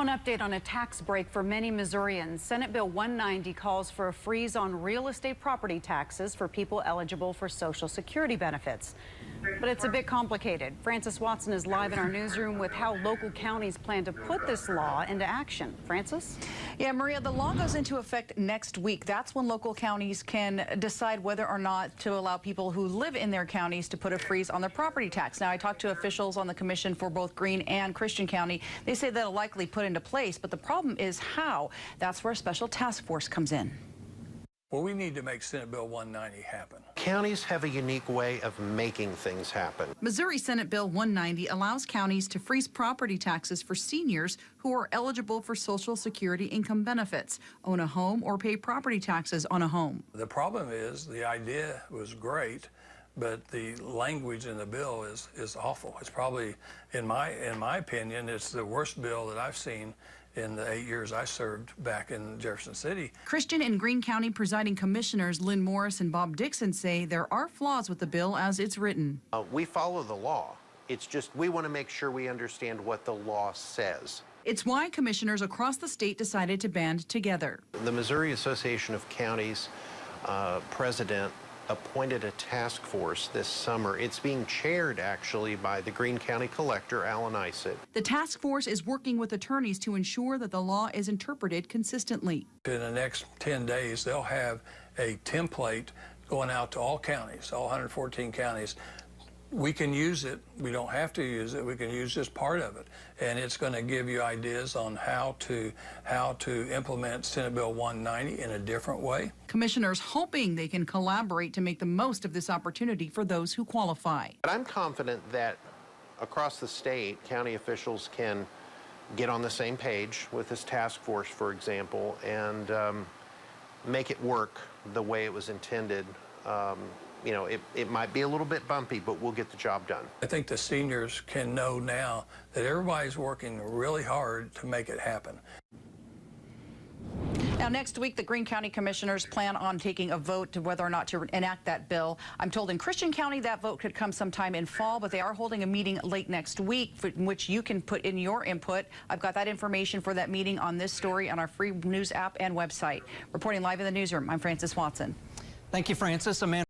An update on a tax break for many Missourians. Senate Bill 190 calls for a freeze on real estate property taxes for people eligible for Social Security benefits. But it's a bit complicated. Francis Watson is live in our newsroom with how local counties plan to put this law into action. Francis? Yeah, Maria, the law goes into effect next week. That's when local counties can decide whether or not to allow people who live in their counties to put a freeze on their property tax. Now, I talked to officials on the commission for both Greene and Christian County. They say that'll likely put into place, but the problem is how. That's where a special task force comes in. Well, we need to make Senate Bill 190 happen. Counties have a unique way of making things happen. Missouri Senate Bill 190 allows counties to freeze property taxes for seniors who are eligible for Social Security income benefits, own a home, or pay property taxes on a home. The problem is the idea was great, but the language in the bill is awful. It's probably, in my opinion, it's the worst bill that I've seen in the 8 years I served back in Jefferson City. Christian and Greene County presiding commissioners Lynn Morris and Bob Dixon say there are flaws with the bill as it's written. We follow the law. It's just we want to make sure we understand what the law says. It's why commissioners across the state decided to band together. The Missouri Association of Counties president appointed a task force this summer. It's being chaired, actually, by the Greene County Collector, Alan Isett. The task force is working with attorneys to ensure that the law is interpreted consistently. In the next 10 days, they'll have a template going out to all counties, all 114 counties. We can use it. We don't have to use it. We can use just part of it. And it's going to give you ideas on how to implement Senate Bill 190 in a different way. Commissioners hoping they can collaborate to make the most of this opportunity for those who qualify. But I'm confident that across the state, county officials can get on the same page with this task force, for example, and make it work the way it was intended. You know, it might be a little bit bumpy, but we'll get the job done. I think the seniors can know now that everybody's working really hard to make it happen. Now, next week, the Greene County commissioners plan on taking a vote to whether or not to enact that bill. I'm told in Christian County that vote could come sometime in fall, but they are holding a meeting late next week in which you can put in your input. I've got that information for that meeting on this story on our free news app and website. Reporting live in the newsroom, I'm Francis Watson. Thank you, Francis. Amanda